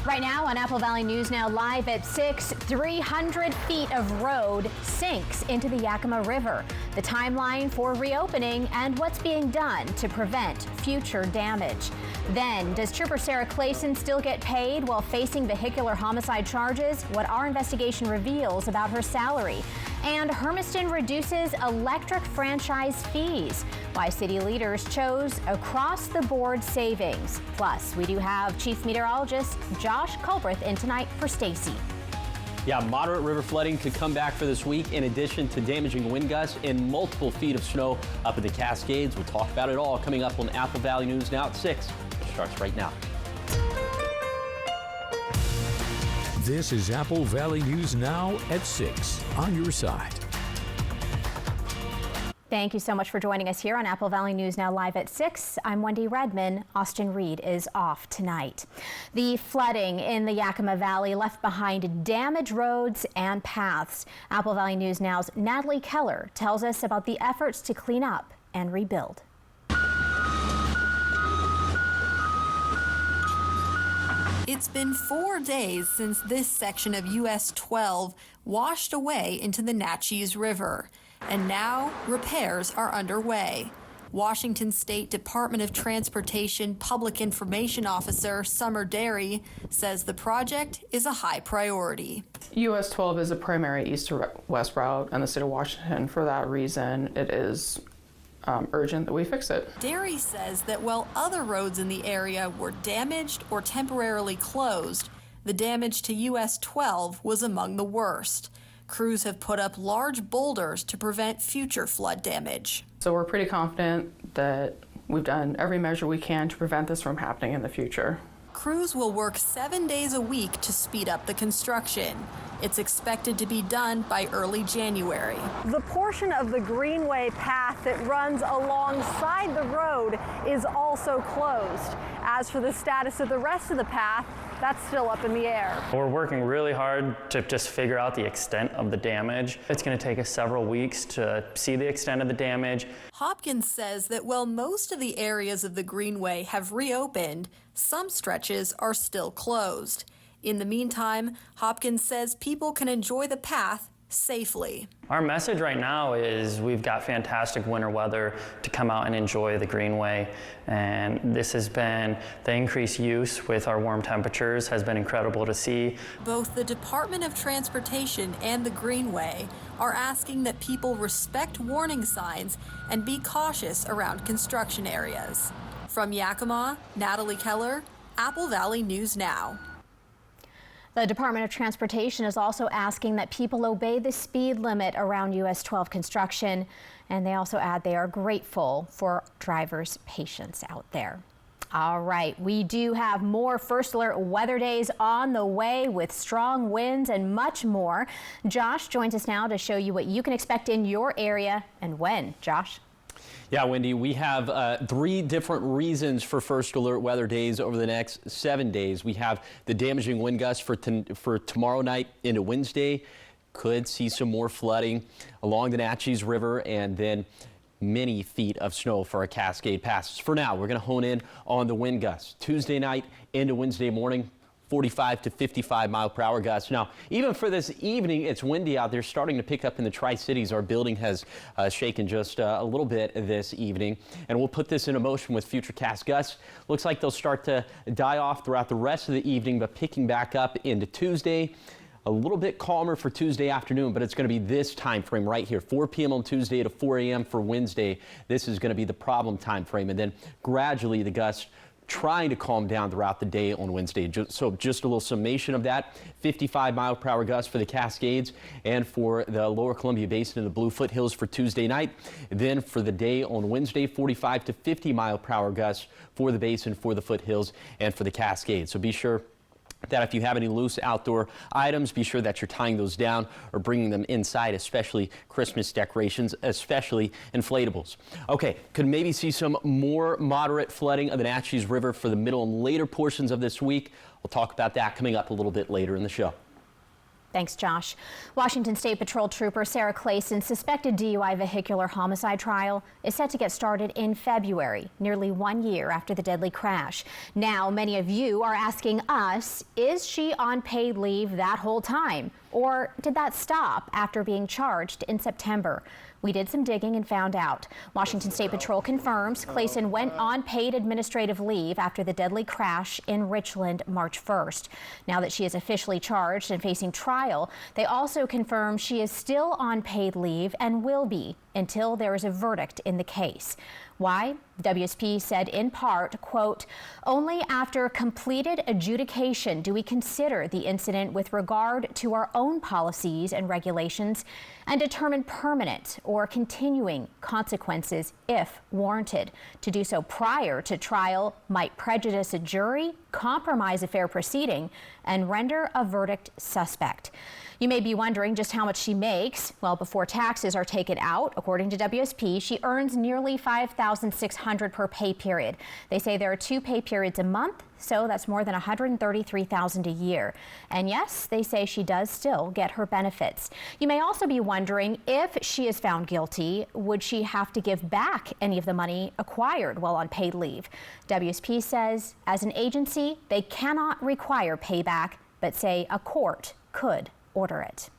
Right now on Apple Valley News Now live at 6, 300 feet of road sinks into the Yakima River. The timeline for reopening and what's being done to prevent future damage. Then, does Trooper Sarah Clayson still get paid while facing vehicular homicide charges? What our investigation reveals about her salary. And Hermiston reduces electric franchise fees. Why city leaders chose across-the-board savings. Plus, we do have Chief Meteorologist Josh Culbreth in tonight for Stacy. Yeah, moderate river flooding could come back for this week in addition to damaging wind gusts and multiple feet of snow up in the Cascades. We'll talk about it all coming up on Apple Valley News Now at 6. It starts right now. This is Apple Valley News Now at 6 on your side. Thank you so much for joining us here on Apple Valley News Now live at 6. I'm Wendy Redman. Austin Reed is off tonight. The flooding in the Yakima Valley left behind damaged roads and paths. Apple Valley News Now's Natalie Keller tells us about the efforts to clean up and rebuild. It's been 4 days since this section of US 12 washed away into the Natchez River, and now repairs are underway. Washington State Department of Transportation Public Information Officer Summer Derry says the project is a high priority. US 12 is a primary east to west route in the state of Washington. For that reason, it is urgent that we fix it. Derry says that while other roads in the area were damaged or temporarily closed, the damage to US 12 was among the worst. Crews have put up large boulders to prevent future flood damage. So we're pretty confident that we've done every measure we can to prevent this from happening in the future. Crews will work 7 days a week to speed up the construction. It's expected to be done by early January. The portion of the Greenway path that runs alongside the road is also closed. As for the status of the rest of the path, that's still up in the air. We're working really hard to just figure out the extent of the damage. It's going to take us several weeks to see the extent of the damage. Hopkins says that while most of the areas of the Greenway have reopened, some stretches are still closed. In the meantime, Hopkins says people can enjoy the path safely. Our message right now is we've got fantastic winter weather to come out and enjoy the Greenway, and this has been, the increased use with our warm temperatures has been incredible to see. Both the Department of Transportation and the Greenway are asking that people respect warning signs and be cautious around construction areas. From Yakima, Natalie Keller, Apple Valley News Now. The Department of Transportation is also asking that people obey the speed limit around US 12 construction, and they also add they are grateful for drivers' patience out there. All right, we do have more First Alert weather days on the way with strong winds and much more. Josh joins us now to show you what you can expect in your area and when. Josh? Yeah, Wendy, we have 3 different reasons for First Alert weather days over the next 7 days. We have the damaging wind gusts for tomorrow night into Wednesday. Could see some more flooding along the Natchez River, and then many feet of snow for our Cascade passes. For now, we're going to hone in on the wind gusts. Tuesday night into Wednesday morning, 45 to 55 mile per hour gusts. Now, even for this evening, it's windy out there, starting to pick up in the Tri-Cities. Our building has shaken just a little bit this evening, and we'll put this into motion with future cast gusts. Looks like they'll start to die off throughout the rest of the evening, but picking back up into Tuesday. A little bit calmer for Tuesday afternoon, but it's going to be this time frame right here, 4 p.m. on Tuesday to 4 a.m. for Wednesday. This is going to be the problem time frame, and then gradually the gusts trying to calm down throughout the day on Wednesday. So just a little summation of that, 55 mile per hour gusts for the Cascades and for the lower Columbia Basin and the Blue Foothills for Tuesday night. Then for the day on Wednesday, 45 to 50 mile per hour gusts for the basin, for the foothills, and for the Cascades. So be sure that if you have any loose outdoor items, be sure that you're tying those down or bringing them inside, especially Christmas decorations, especially inflatables. Okay, could maybe see some more moderate flooding of the Natchez River for the middle and later portions of this week. We'll talk about that coming up a little bit later in the show. Thanks, Josh. Washington State Patrol Trooper Sarah Clayson's suspected DUI vehicular homicide trial is set to get started in February, nearly 1 year after the deadly crash. Now, many of you are asking us, is she on paid leave that whole time? Or did that stop after being charged in September? We did some digging and found out. Washington State Patrol confirms Clayson went on paid administrative leave after the deadly crash in Richland March 1st. Now that she is officially charged and facing trial, they also confirm she is still on paid leave and will be until there is a verdict in the case. Why? WSP said in part, quote, only after completed adjudication do we consider the incident with regard to our own policies and regulations and determine permanent or continuing consequences if warranted. To do so prior to trial might prejudice a jury, compromise a fair proceeding, and render a verdict suspect. You may be wondering just how much she makes. Well, before taxes are taken out, according to WSP, she earns nearly $5,600 per pay period. They say there are 2 pay periods a month, so that's more than $133,000 a year. And yes, they say she does still get her benefits. You may also be wondering, if she is found guilty, would she have to give back any of the money acquired while on paid leave? WSP says, as an agency, they cannot require payback, but say a court could order it.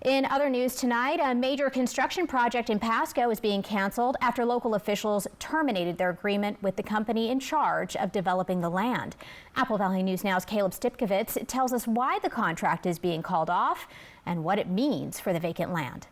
In other news tonight, a major construction project in Pasco is being canceled after local officials terminated their agreement with the company in charge of developing the land. Apple Valley News Now's Caleb Stipkovitz tells us why the contract is being called off and what it means for the vacant land.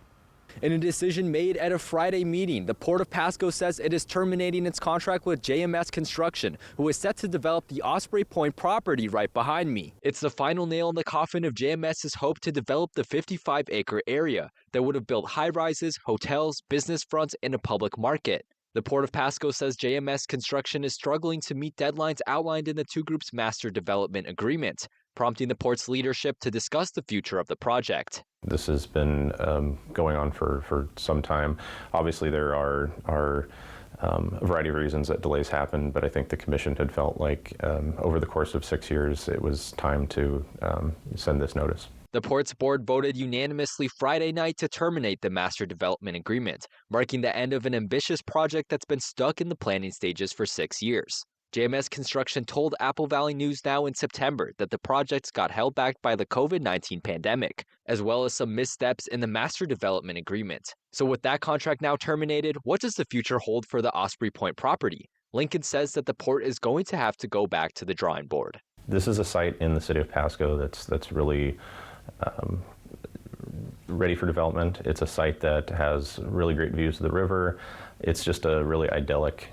In a decision made at a Friday meeting, the Port of Pasco says it is terminating its contract with JMS Construction, who is set to develop the Osprey Point property right behind me. It's the final nail in the coffin of JMS's hope to develop the 55-acre area that would have built high-rises, hotels, business fronts, and a public market. The Port of Pasco says JMS Construction is struggling to meet deadlines outlined in the two groups' master development agreement, prompting the port's leadership to discuss the future of the project. This has been going on for some time. Obviously, there are a variety of reasons that delays happen, but I think the commission had felt like over the course of 6 years, it was time to send this notice. The port's board voted unanimously Friday night to terminate the master development agreement, marking the end of an ambitious project that's been stuck in the planning stages for 6 years. JMS Construction told Apple Valley News Now in September that the projects got held back by the COVID-19 pandemic, as well as some missteps in the master development agreement. So with that contract now terminated, what does the future hold for the Osprey Point property? Lincoln says that the port is going to have to go back to the drawing board. This is a site in the city of Pasco that's really ready for development. It's a site that has really great views of the river. It's just a really idyllic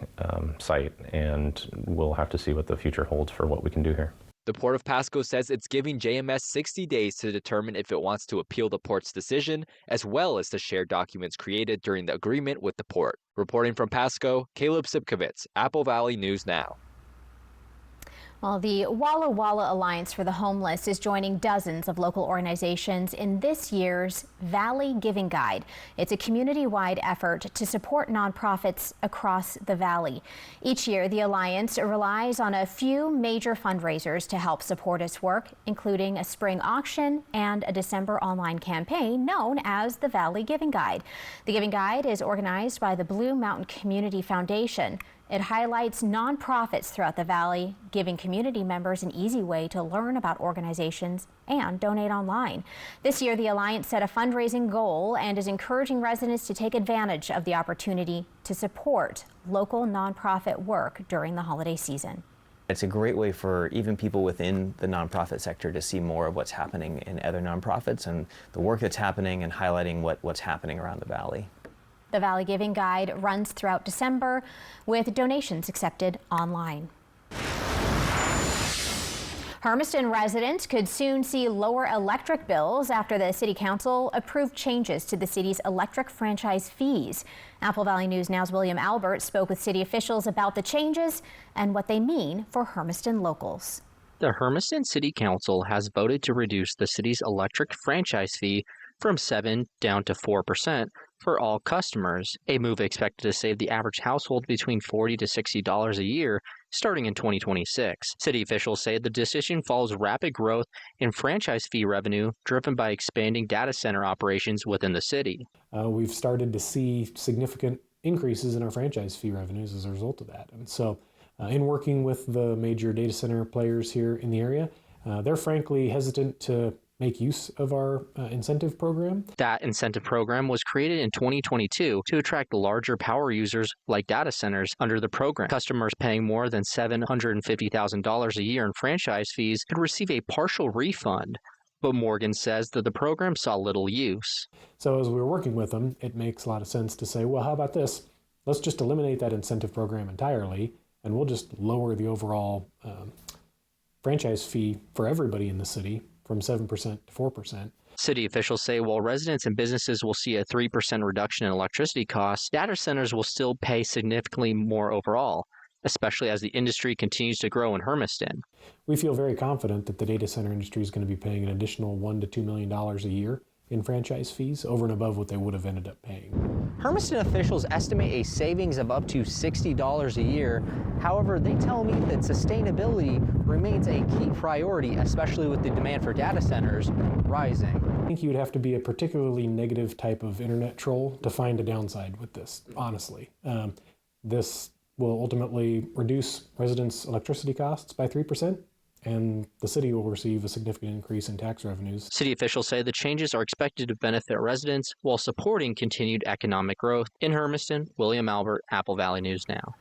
site, and we'll have to see what the future holds for what we can do here. The Port of Pasco says it's giving JMS 60 days to determine if it wants to appeal the port's decision, as well as to share documents created during the agreement with the port. Reporting from Pasco, Caleb Stipkovitz, Apple Valley News Now. Well, the Walla Walla Alliance for the Homeless is joining dozens of local organizations in this year's Valley Giving Guide. It's a community-wide effort to support nonprofits across the valley. Each year, the Alliance relies on a few major fundraisers to help support its work, including a spring auction and a December online campaign known as the Valley Giving Guide. The Giving Guide is organized by the Blue Mountain Community Foundation. It highlights nonprofits throughout the valley, giving community members an easy way to learn about organizations and donate online. This year, the Alliance set a fundraising goal and is encouraging residents to take advantage of the opportunity to support local nonprofit work during the holiday season. It's a great way for even people within the nonprofit sector to see more of what's happening in other nonprofits and the work that's happening and highlighting what's happening around the valley. The Valley Giving Guide runs throughout December with donations accepted online. Hermiston residents could soon see lower electric bills after the City Council approved changes to the city's electric franchise fees. Apple Valley News Now's William Albert spoke with city officials about the changes and what they mean for Hermiston locals. The Hermiston City Council has voted to reduce the city's electric franchise fee from 7% down to 4% for all customers, a move expected to save the average household between $40 to $60 a year, starting in 2026. City officials say the decision follows rapid growth in franchise fee revenue driven by expanding data center operations within the city. We've started to see significant increases in our franchise fee revenues as a result of that. And so in working with the major data center players here in the area, they're frankly hesitant to make use of our incentive program. That incentive program was created in 2022 to attract larger power users like data centers. Under the program, customers paying more than $750,000 a year in franchise fees could receive a partial refund. But Morgan says that the program saw little use. So as we were working with them, it makes a lot of sense to say, well, how about this? Let's just eliminate that incentive program entirely, and we'll just lower the overall franchise fee for everybody in the city from 7% to 4%. City officials say while residents and businesses will see a 3% reduction in electricity costs, data centers will still pay significantly more overall, especially as the industry continues to grow in Hermiston. We feel very confident that the data center industry is going to be paying an additional $1 to $2 million a year in franchise fees over and above what they would have ended up paying. Hermiston officials estimate a savings of up to $60 a year. However, they tell me that sustainability remains a key priority, especially with the demand for data centers rising. I think you'd have to be a particularly negative type of internet troll to find a downside with this, honestly. This will ultimately reduce residents' electricity costs by 3%. And the city will receive a significant increase in tax revenues. City officials say the changes are expected to benefit residents while supporting continued economic growth. In Hermiston, William Albert, Apple Valley News Now.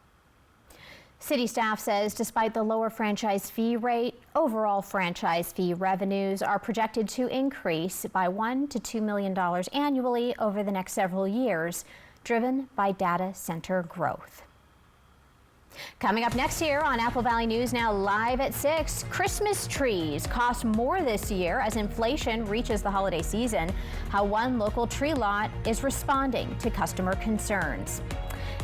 City staff says despite the lower franchise fee rate, overall franchise fee revenues are projected to increase by $1 to $2 million annually over the next several years, driven by data center growth. Coming up next here on Apple Valley News Now live at 6, Christmas trees cost more this year as inflation reaches the holiday season. How one local tree lot is responding to customer concerns.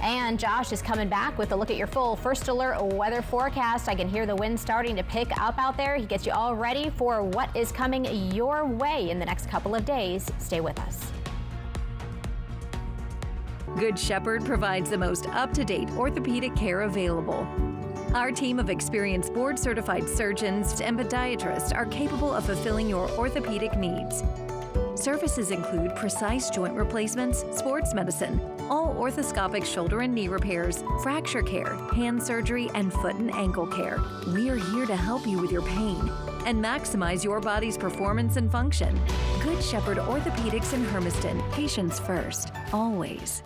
And Josh is coming back with a look at your full First Alert weather forecast. I can hear the wind starting to pick up out there. He gets you all ready for what is coming your way in the next couple of days. Stay with us. Good Shepherd provides the most up-to-date orthopedic care available. Our team of experienced board-certified surgeons and podiatrists are capable of fulfilling your orthopedic needs. Services include precise joint replacements, sports medicine, all orthoscopic shoulder and knee repairs, fracture care, hand surgery, and foot and ankle care. We are here to help you with your pain and maximize your body's performance and function. Good Shepherd Orthopedics in Hermiston. Patients first, always.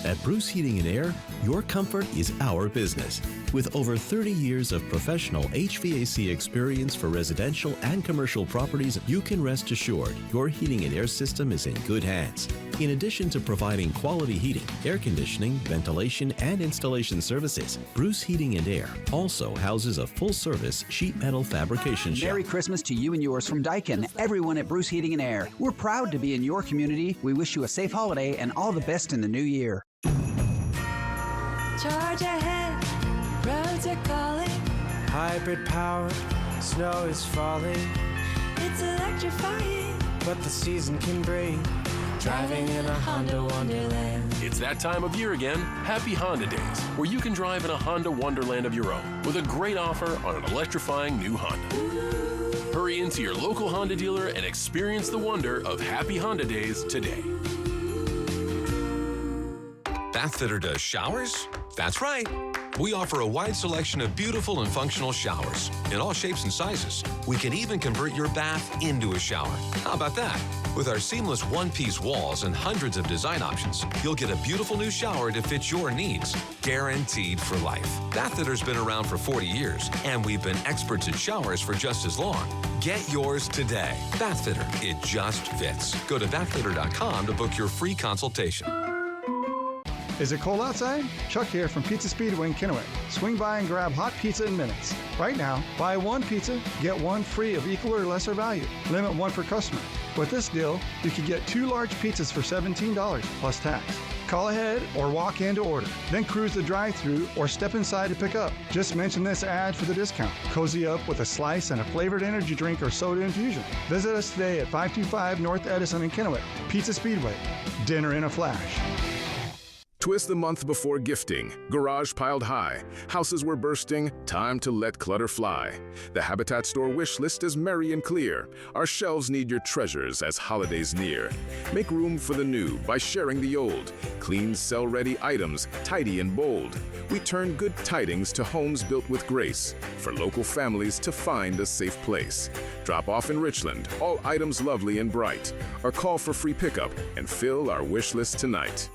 At Bruce Heating and Air, your comfort is our business. With over 30 years of professional HVAC experience for residential and commercial properties, you can rest assured your heating and air system is in good hands. In addition to providing quality heating, air conditioning, ventilation, and installation services, Bruce Heating and Air also houses a full-service sheet metal fabrication shop. Merry Christmas to you and yours from Daikin, everyone at Bruce Heating and Air. We're proud to be in your community. We wish you a safe holiday and all the best in the new year. Charge ahead, roads are calling. Hybrid powered, snow is falling. It's electrifying, but the season can bring driving in a Honda Wonderland. It's that time of year again. Happy Honda Days, where you can drive in a Honda Wonderland of your own with a great offer on an electrifying new Honda. Ooh. Hurry into your local Honda dealer and experience the wonder of Happy Honda Days today. Bathfitter does showers? That's right. We offer a wide selection of beautiful and functional showers in all shapes and sizes. We can even convert your bath into a shower. How about that? With our seamless one-piece walls and hundreds of design options, you'll get a beautiful new shower to fit your needs, guaranteed for life. Bathfitter's been around for 40 years, and we've been experts at showers for just as long. Get yours today. Bathfitter, it just fits. Go to bathfitter.com to book your free consultation. Is it cold outside? Chuck here from Pizza Speedway in Kennewick. Swing by and grab hot pizza in minutes. Right now, buy one pizza, get one free of equal or lesser value. Limit one per customer. With this deal, you can get 2 large pizzas for $17 plus tax. Call ahead or walk in to order. Then cruise the drive-thru or step inside to pick up. Just mention this ad for the discount. Cozy up with a slice and a flavored energy drink or soda infusion. Visit us today at 525 North Edison in Kennewick. Pizza Speedway. Dinner in a flash. Twist the month before gifting. Garage piled high. Houses were bursting. Time to let clutter fly. The Habitat Store wish list is merry and clear. Our shelves need your treasures as holidays near. Make room for the new by sharing the old. Clean, sell-ready items, tidy and bold. We turn good tidings to homes built with grace for local families to find a safe place. Drop off in Richland, all items lovely and bright. Or call for free pickup and fill our wish list tonight.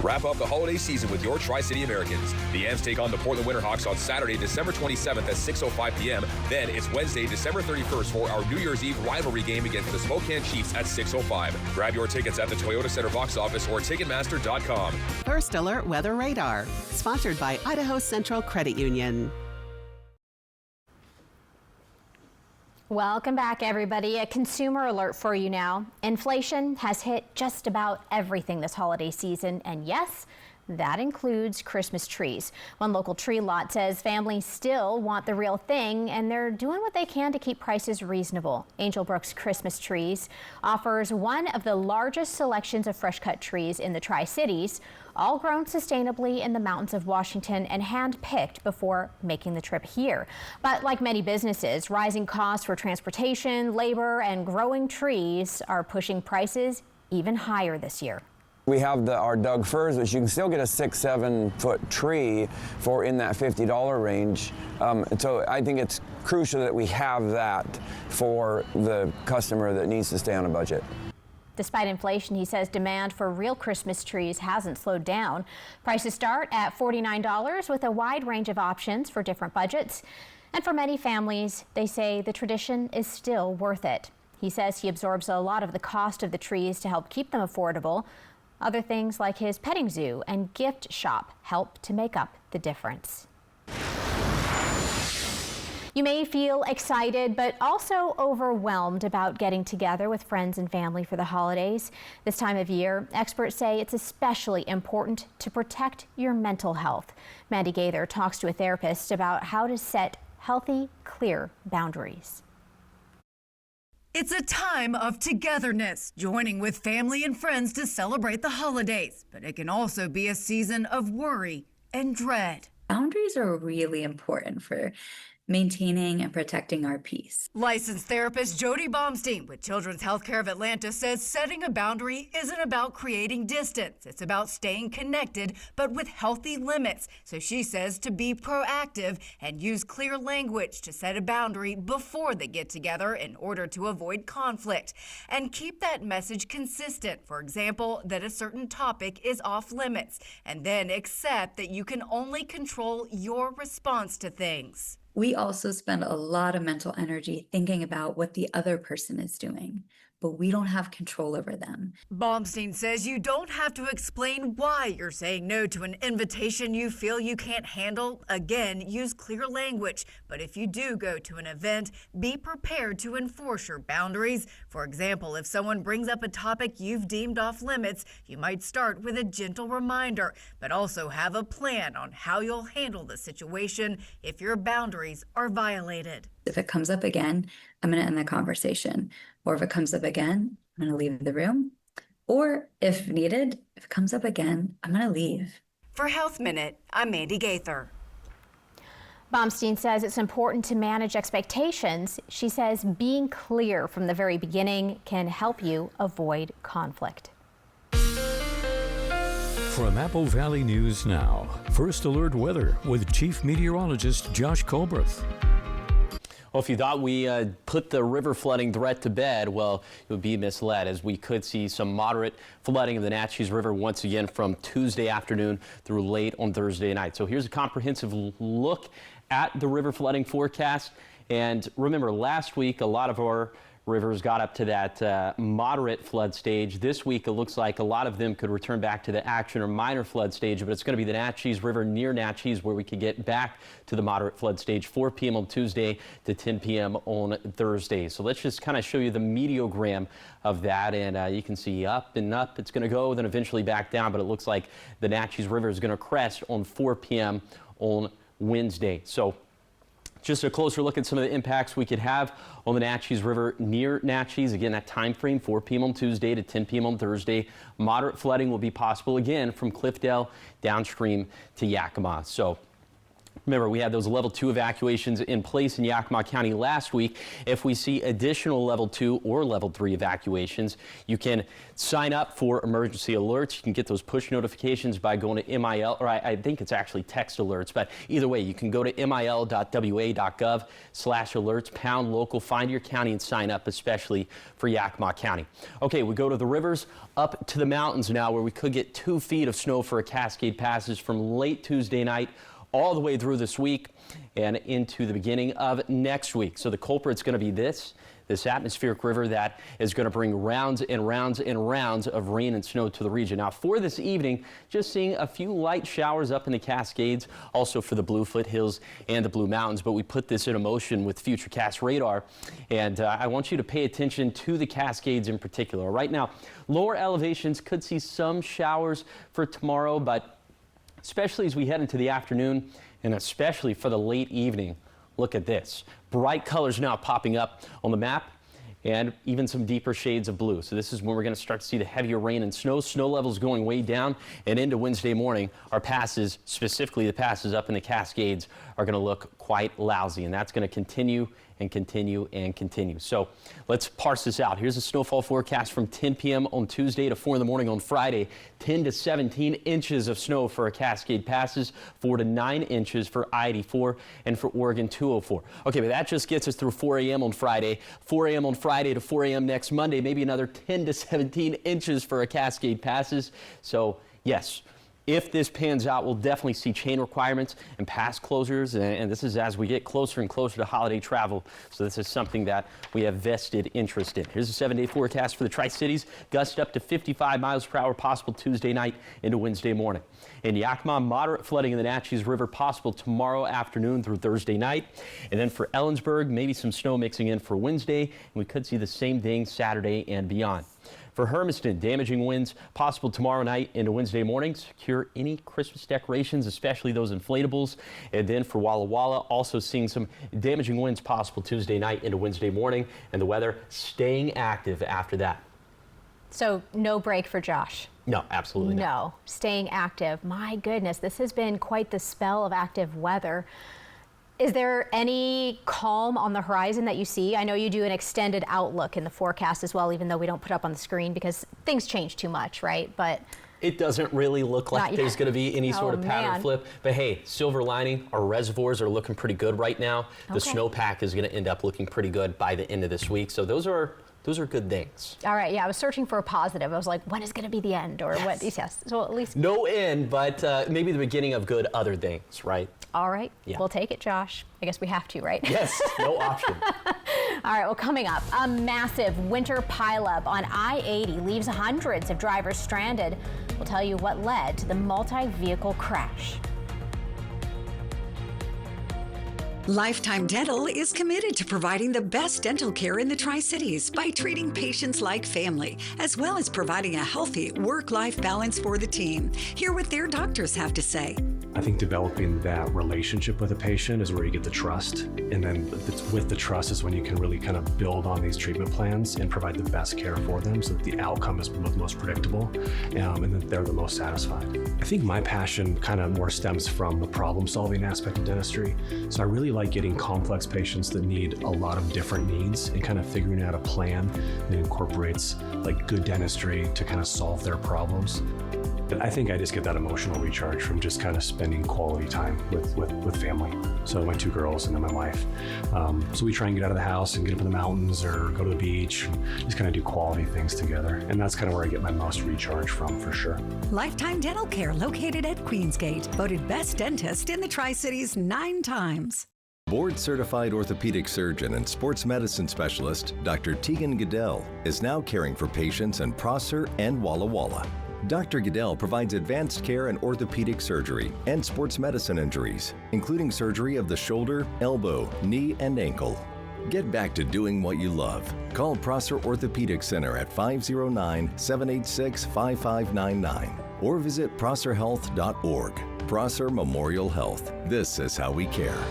Wrap up the holiday season with your Tri-City Americans. The Ams take on the Portland Winterhawks on Saturday, December 27th at 6:05 p.m. Then it's Wednesday, December 31st for our New Year's Eve rivalry game against the Spokane Chiefs at 6:05. Grab your tickets at the Toyota Center box office or Ticketmaster.com. First Alert Weather Radar, sponsored by Idaho Central Credit Union. Welcome back, everybody. A consumer alert for you now. Inflation has hit just about everything this holiday season, and yes, that includes Christmas trees. One local tree lot says families still want the real thing, and they're doing what they can to keep prices reasonable. Angel Brooks Christmas Trees offers one of the largest selections of fresh-cut trees in the Tri-Cities, all grown sustainably in the mountains of Washington and hand-picked before making the trip here. But like many businesses, rising costs for transportation, labor, and growing trees are pushing prices even higher this year. We have our Doug firs, which you can still get a 6-7 foot tree for in that $50 range. So I think it's crucial that we have that for the customer that needs to stay on a budget. Despite inflation, he says demand for real Christmas trees hasn't slowed down. Prices start at $49 with a wide range of options for different budgets. And for many families, they say the tradition is still worth it. He says he absorbs a lot of the cost of the trees to help keep them affordable. Other things like his petting zoo and gift shop help to make up the difference. You may feel excited, but also overwhelmed about getting together with friends and family for the holidays. This time of year, experts say it's especially important to protect your mental health. Mandy Gaither talks to a therapist about how to set healthy, clear boundaries. It's a time of togetherness, joining with family and friends to celebrate the holidays. But it can also be a season of worry and dread. Boundaries are really important for maintaining and protecting our peace. Licensed therapist Jody Baumstein with Children's Healthcare of Atlanta says setting a boundary isn't about creating distance. It's about staying connected, but with healthy limits. So she says to be proactive and use clear language to set a boundary before they get together in order to avoid conflict. And keep that message consistent. For example, that a certain topic is off limits, and then accept that you can only control your response to things. We also spend a lot of mental energy thinking about what the other person is doing, but we don't have control over them. Baumstein says you don't have to explain why you're saying no to an invitation you feel you can't handle. Again, use clear language. But if you do go to an event, be prepared to enforce your boundaries. For example, if someone brings up a topic you've deemed off limits, you might start with a gentle reminder, but also have a plan on how you'll handle the situation if your boundaries are violated. If it comes up again, I'm going to end the conversation. Or if it comes up again, I'm going to leave the room. Or if needed, if it comes up again, I'm going to leave. For Health Minute, I'm Mandy Gaither. Baumstein says it's important to manage expectations. She says being clear from the very beginning can help you avoid conflict. From Apple Valley News Now, First Alert Weather with Chief Meteorologist Josh Colbreth. Well, if you thought we put the river flooding threat to bed, well, you would be misled, as we could see some moderate flooding of the Natchez River once again from Tuesday afternoon through late on Thursday night. So here's a comprehensive look at the river flooding forecast. And remember, last week, a lot of our rivers got up to that moderate flood stage. This week, it looks like a lot of them could return back to the action or minor flood stage, but it's going to be the Natchez River near Natchez where we could get back to the moderate flood stage, 4 p.m. on Tuesday to 10 p.m. on Thursday. So let's just kind of show you the meteogram of that, and you can see up and up it's going to go, then eventually back down, but it looks like the Natchez River is going to crest on 4 p.m. on Wednesday. So Just a closer look at some of the impacts we could have on the Natchez River near Natchez. Again, that time frame, 4 p.m. on Tuesday to 10 p.m. on Thursday. Moderate flooding will be possible again from Cliffdale downstream to Yakima. So remember, we had those level 2 evacuations in place in Yakima County last week. If we see additional level 2 or level 3 evacuations, you can sign up for emergency alerts. You can get those push notifications by going to MIL, or I think it's actually text alerts, but either way, you can go to mil.wa.gov/alerts, pound local, find your county and sign up, especially for Yakima County. Okay, we go to the rivers, up to the mountains now, where we could get 2 feet of snow for a Cascade Passes from late Tuesday night all the way through this week and into the beginning of next week. So the culprit's going to be this atmospheric river that is going to bring rounds and rounds and rounds of rain and snow to the region. Now for this evening, just seeing a few light showers up in the Cascades, also for the Blue Foothills and the Blue Mountains, but we put this in motion with Futurecast radar, and I want you to pay attention to the Cascades in particular. Right now, lower elevations could see some showers for tomorrow, but especially as we head into the afternoon and especially for the late evening. Look at this. Bright colors now popping up on the map and even some deeper shades of blue. So this is when we're going to start to see the heavier rain and snow. Snow levels going way down, and into Wednesday morning, our passes, specifically the passes up in the Cascades, are going to look quite lousy, and that's going to continue and continue and continue. So let's parse this out. Here's a snowfall forecast from 10 p.m. on Tuesday to 4 in the morning on Friday. 10 to 17 inches of snow for a Cascade Passes, 4 to 9 inches for I-84 and for Oregon 204. Okay, but that just gets us through 4 a.m. on Friday. 4 a.m. on Friday to 4 a.m. next Monday, maybe another 10 to 17 inches for a Cascade Passes. So yes, if this pans out, we'll definitely see chain requirements and pass closures, and this is as we get closer and closer to holiday travel. So this is something that we have vested interest in. Here's a 7-day forecast for the Tri-Cities. Gusts up to 55 miles per hour possible Tuesday night into Wednesday morning. In Yakima, moderate flooding in the Natchez River possible tomorrow afternoon through Thursday night. And then for Ellensburg, maybe some snow mixing in for Wednesday, and we could see the same thing Saturday and beyond. For Hermiston, damaging winds possible tomorrow night into Wednesday morning. Secure any Christmas decorations, especially those inflatables. And then for Walla Walla, also seeing some damaging winds possible Tuesday night into Wednesday morning, and the weather staying active after that. So no break for Josh? No, absolutely not. No, staying active. My goodness, this has been quite the spell of active weather. Is there any calm on the horizon that you see? I know you do an extended outlook in the forecast as well, even though we don't put up on the screen because things change too much, right? But it doesn't really look like there's going to be any sort of pattern flip. But hey, silver lining, our reservoirs are looking pretty good right now. The snowpack is going to end up looking pretty good by the end of this week. So those are good things. All right, yeah, I was searching for a positive. I was like, when is going to be the end, or what? Yes, so at least no end, but maybe the beginning of good other things, right? All right, we'll take it, Josh. I guess we have to, right? Yes, no option. All right, well, coming up, a massive winter pileup on I-80 leaves hundreds of drivers stranded. We'll tell you what led to the multi-vehicle crash. Lifetime Dental is committed to providing the best dental care in the Tri-Cities by treating patients like family, as well as providing a healthy work-life balance for the team. Hear what their doctors have to say. I think developing that relationship with a patient is where you get the trust. And then with the trust is when you can really kind of build on these treatment plans and provide the best care for them so that the outcome is most predictable and that they're the most satisfied. I think my passion kind of more stems from the problem-solving aspect of dentistry. So I really like getting complex patients that need a lot of different needs and kind of figuring out a plan that incorporates like good dentistry to kind of solve their problems. I think I just get that emotional recharge from just kind of spending quality time with family. So my 2 girls and then my wife. So we try and get out of the house and get up in the mountains or go to the beach and just kind of do quality things together. And that's kind of where I get my most recharge from, for sure. Lifetime Dental Care, located at Queensgate, voted best dentist in the Tri-Cities 9 times. Board-certified orthopedic surgeon and sports medicine specialist, Dr. Tegan Goodell, is now caring for patients in Prosser and Walla Walla. Dr. Goodell provides advanced care in orthopedic surgery and sports medicine injuries, including surgery of the shoulder, elbow, knee, and ankle. Get back to doing what you love. Call Prosser Orthopedic Center at 509-786-5599 or visit prosserhealth.org. Prosser Memorial Health. This is how we care.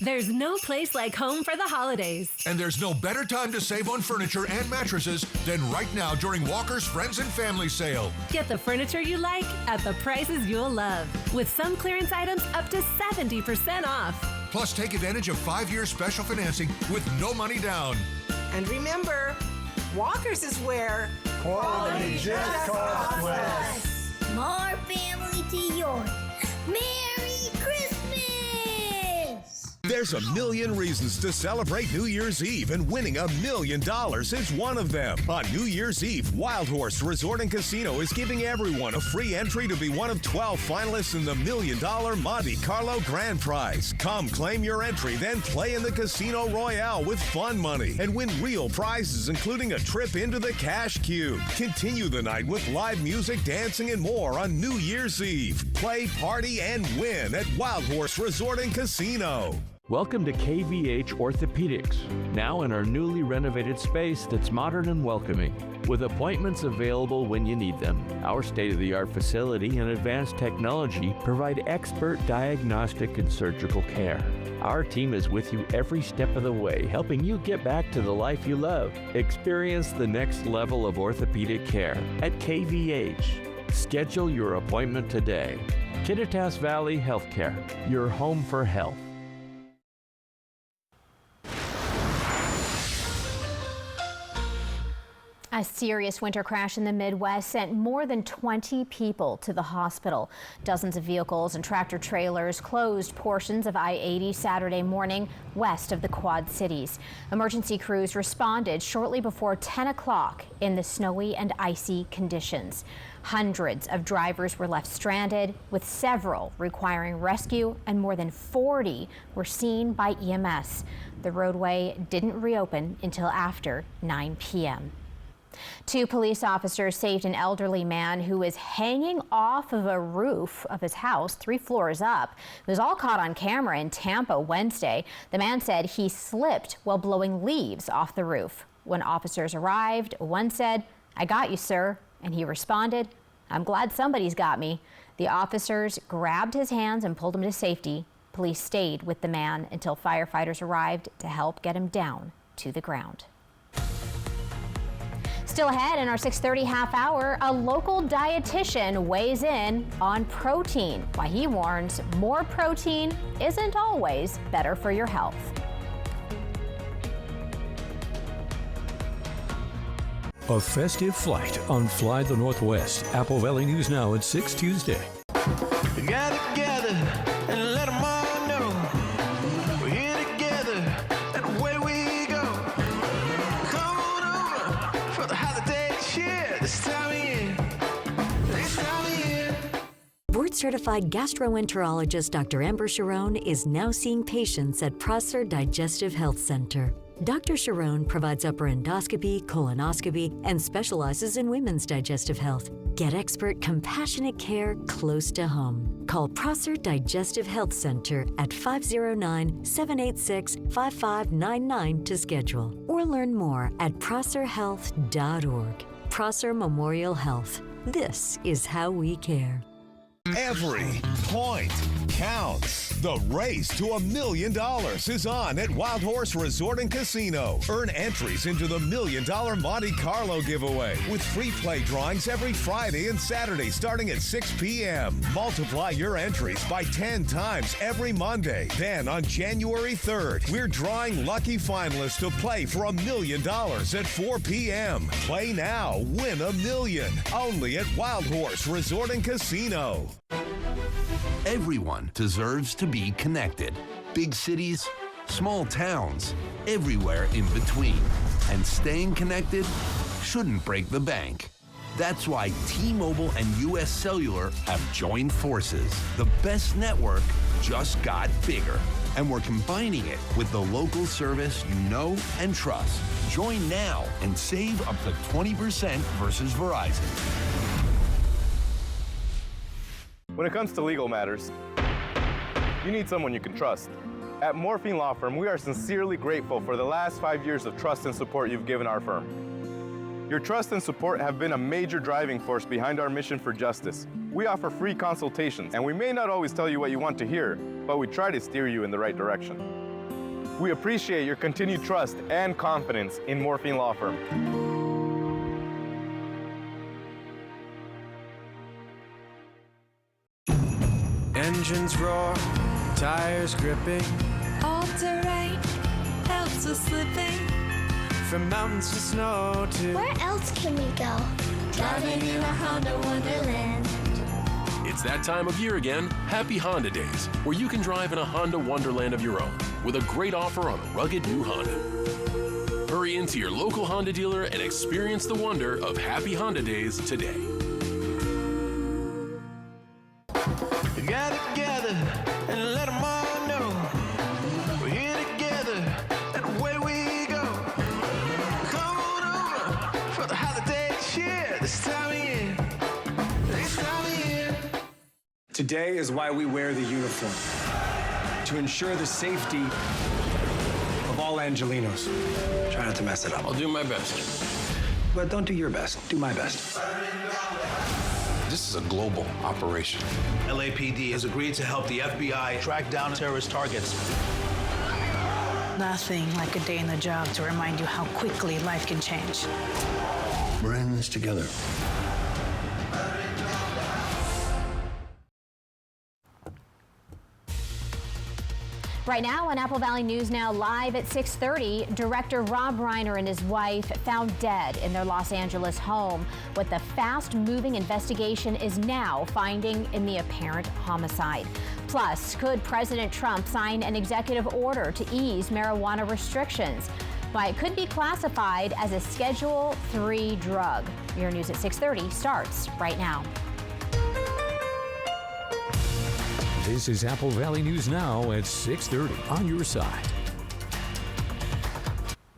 There's no place like home for the holidays. And there's no better time to save on furniture and mattresses than right now during Walker's Friends and Family Sale. Get the furniture you like at the prices you'll love, with some clearance items up to 70% off. Plus, take advantage of 5-year special financing with no money down. And remember, Walker's is where quality just costs less. More family to yours. Merry Christmas! There's a million reasons to celebrate New Year's Eve, and winning $1 million is one of them. On New Year's Eve, Wild Horse Resort and Casino is giving everyone a free entry to be one of 12 finalists in the $1 million Monte Carlo Grand Prize. Come claim your entry, then play in the Casino Royale with fun money and win real prizes, including a trip into the Cash Cube. Continue the night with live music, dancing, and more on New Year's Eve. Play, party, and win at Wild Horse Resort and Casino. Welcome to KVH Orthopedics, now in our newly renovated space that's modern and welcoming, with appointments available when you need them. Our state-of-the-art facility and advanced technology provide expert diagnostic and surgical care. Our team is with you every step of the way, helping you get back to the life you love. Experience the next level of orthopedic care at KVH. Schedule your appointment today. Kittitas Valley Healthcare, your home for health. A serious winter crash in the Midwest sent more than 20 people to the hospital. Dozens of vehicles and tractor trailers closed portions of I-80 Saturday morning west of the Quad Cities. Emergency crews responded shortly before 10 o'clock in the snowy and icy conditions. Hundreds of drivers were left stranded, with several requiring rescue, and more than 40 were seen by EMS. The roadway didn't reopen until after 9 p.m. 2 police officers saved an elderly man who was hanging off of a roof of his house 3 floors up. It was all caught on camera in Tampa Wednesday. The man said he slipped while blowing leaves off the roof. When officers arrived, one said, "I got you, sir," and he responded, "I'm glad somebody's got me." The officers grabbed his hands and pulled him to safety. Police stayed with the man until firefighters arrived to help get him down to the ground. Still ahead in our 6:30 half hour, a local dietitian weighs in on protein. Why he warns more protein isn't always better for your health. A festive flight on Fly the Northwest. Apple Valley News Now at 6 Tuesday. We got together and let them all know we're here together and away we go. Come on over for the holiday cheer this time of year. This time of year. Board-certified gastroenterologist Dr. Amber Sharon is now seeing patients at Prosser Digestive Health Center. Dr. Sharon provides upper endoscopy, colonoscopy, and specializes in women's digestive health. Get expert, compassionate care close to home. Call Prosser Digestive Health Center at 509-786-5599 to schedule, or learn more at prosserhealth.org. Prosser Memorial Health. This is how we care. Every point counts. The race to $1 million is on at Wild Horse Resort and Casino. Earn entries into the $1 million Monte Carlo giveaway with free play drawings every Friday and Saturday starting at 6 p.m. Multiply your entries by 10 times every Monday. Then on January 3rd, we're drawing lucky finalists to play for $1 million at 4 p.m. Play now, win $1 million. Only at Wild Horse Resort and Casino. Everyone deserves to be connected. Big cities, small towns, everywhere in between. And staying connected shouldn't break the bank. That's why T-Mobile and US Cellular have joined forces. The best network just got bigger. And we're combining it with the local service you know and trust. Join now and save up to 20% versus Verizon. When it comes to legal matters, you need someone you can trust. At Morphine Law Firm, we are sincerely grateful for the last 5 years of trust and support you've given our firm. Your trust and support have been a major driving force behind our mission for justice. We offer free consultations, and we may not always tell you what you want to hear, but we try to steer you in the right direction. We appreciate your continued trust and confidence in Morphine Law Firm. Engines roar, tires gripping. All terrain helps with slipping. From mountains to snow to... Where else can we go? Driving in a Honda Wonderland. It's that time of year again, Happy Honda Days, where you can drive in a Honda Wonderland of your own with a great offer on a rugged new Honda. Hurry into your local Honda dealer and experience the wonder of Happy Honda Days today. Gather together and let them all know we're here together and away we go. Come on over for the holiday cheer this time of year. This time of year. Today is why we wear the uniform, to ensure the safety of all Angelenos. Try not to mess it up. I'll do my best. But don't do your best. Do my best. This is a global operation. LAPD has agreed to help the FBI track down terrorist targets. Nothing like a day in the job to remind you how quickly life can change. We're in this together. Right now on Apple Valley News Now live at 6:30, director Rob Reiner and his wife found dead in their Los Angeles home. What the fast-moving investigation is now finding in the apparent homicide. Plus, could President Trump sign an executive order to ease marijuana restrictions? But it could be classified as a Schedule III drug. Your news at 6:30 starts right now. This is Apple Valley News Now at 6:30 on your side.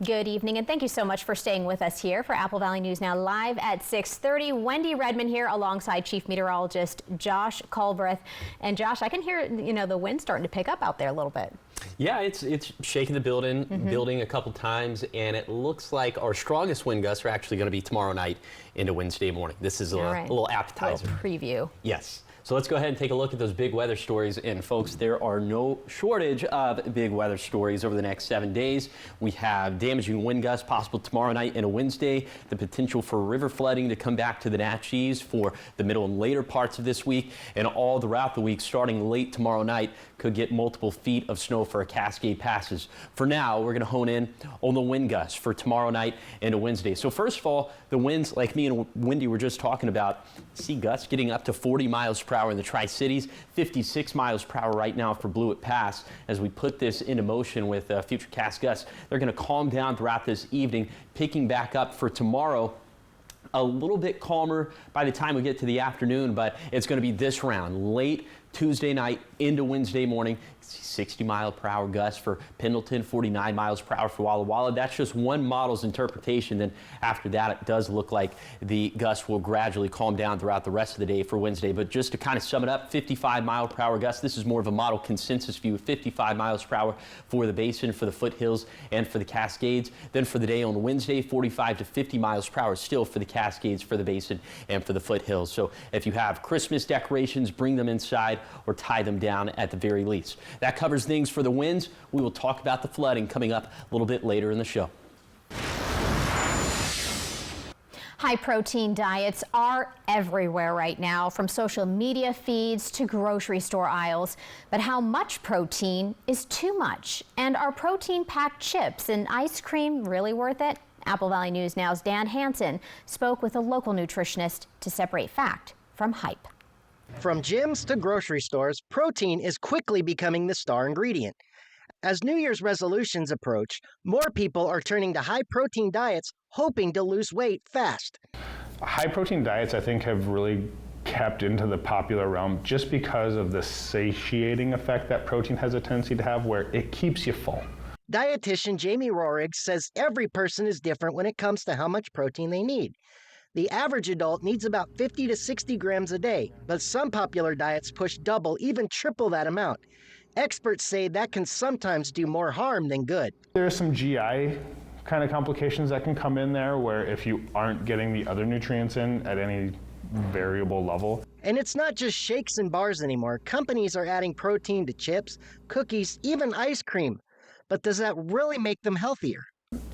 Good evening, and thank you so much for staying with us here for Apple Valley News Now live at 6:30. Wendy Redman here alongside Chief Meteorologist Josh Culbreth. And Josh, I can hear the wind starting to pick up out there a little bit. Yeah, it's shaking the building a couple times, and it looks like our strongest wind gusts are actually going to be tomorrow night into Wednesday morning. This is a little appetizer. A little preview. Yes. So let's go ahead and take a look at those big weather stories. And folks, there are no shortage of big weather stories over the next 7 days. We have damaging wind gusts possible tomorrow night into Wednesday, the potential for river flooding to come back to the Natchez for the middle and later parts of this week, and all throughout the week starting late tomorrow night could get multiple feet of snow for a Cascade passes. For now, we're going to hone in on the wind gusts for tomorrow night into Wednesday. So first of all, the winds, like me and Wendy were just talking about, see gusts getting up to 40 miles per hour in the Tri-Cities, 56 miles per hour right now for Blewett Pass. As we put this into motion with future cast gusts, they're going to calm down throughout this evening, picking back up for tomorrow. A little bit calmer by the time we get to the afternoon, but it's going to be this round, late Tuesday night into Wednesday morning. 60 mile per hour gusts for Pendleton, 49 miles per hour for Walla Walla. That's just one model's interpretation. Then after that, it does look like the gusts will gradually calm down throughout the rest of the day for Wednesday. But just to kind of sum it up, 55 mile per hour gusts. This is more of a model consensus view, 55 miles per hour for the basin, for the foothills, and for the Cascades. Then for the day on Wednesday, 45 to 50 miles per hour still for the Cascades, for the basin, and for the foothills. So if you have Christmas decorations, bring them inside or tie them down at the very least. That covers things for the winds. We will talk about the flooding coming up a little bit later in the show. High-protein diets are everywhere right now, from social media feeds to grocery store aisles. But how much protein is too much? And are protein-packed chips and ice cream really worth it? Apple Valley News Now's Dan Hansen spoke with a local nutritionist to separate fact from hype. From gyms to grocery stores, protein is quickly becoming the star ingredient. As New Year's resolutions approach, more people are turning to high-protein diets, hoping to lose weight fast. High-protein diets, I think, have really kept into the popular realm just because of the satiating effect that protein has a tendency to have, where it keeps you full. Dietitian Jamie Rohrig says every person is different when it comes to how much protein they need. The average adult needs about 50 to 60 grams a day, but some popular diets push double, even triple that amount. Experts say that can sometimes do more harm than good. There are some GI kind of complications that can come in there, where if you aren't getting the other nutrients in at any variable level. And it's not just shakes and bars anymore. Companies are adding protein to chips, cookies, even ice cream. But does that really make them healthier?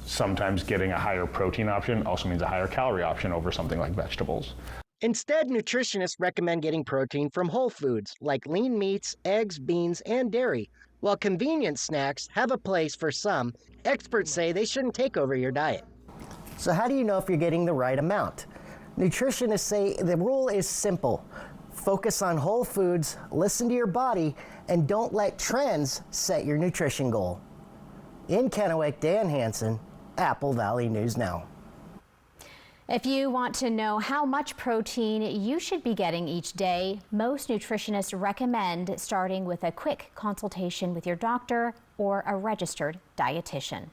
Sometimes getting a higher protein option also means a higher calorie option over something like vegetables. Instead, nutritionists recommend getting protein from whole foods like lean meats, eggs, beans, and dairy. While convenience snacks have a place for some, experts say they shouldn't take over your diet. So how do you know if you're getting the right amount? Nutritionists say the rule is simple. Focus on whole foods, listen to your body, and don't let trends set your nutrition goal. In Kennewick, Dan Hansen, Apple Valley News Now. If you want to know how much protein you should be getting each day, most nutritionists recommend starting with a quick consultation with your doctor or a registered dietitian.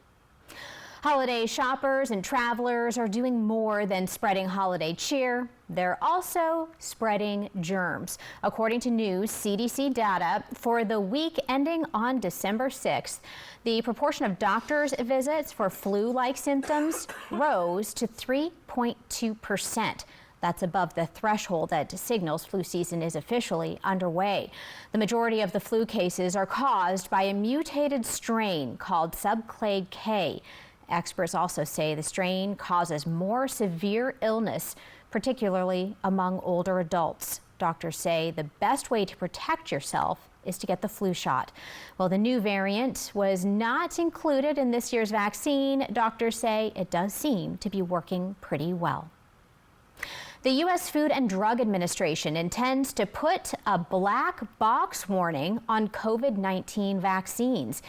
Holiday shoppers and travelers are doing more than spreading holiday cheer. They're also spreading germs. According to new CDC data, for the week ending on December 6th, the proportion of doctor's visits for flu-like symptoms rose to 3.2%. That's above the threshold that signals flu season is officially underway. The majority of the flu cases are caused by a mutated strain called subclade K. Experts also say the strain causes more severe illness, particularly among older adults. Doctors say the best way to protect yourself is to get the flu shot. Well, the new variant was not included in this year's vaccine. Doctors say it does seem to be working pretty well. The U.S. Food and Drug Administration intends to put a black box warning on COVID-19 vaccines.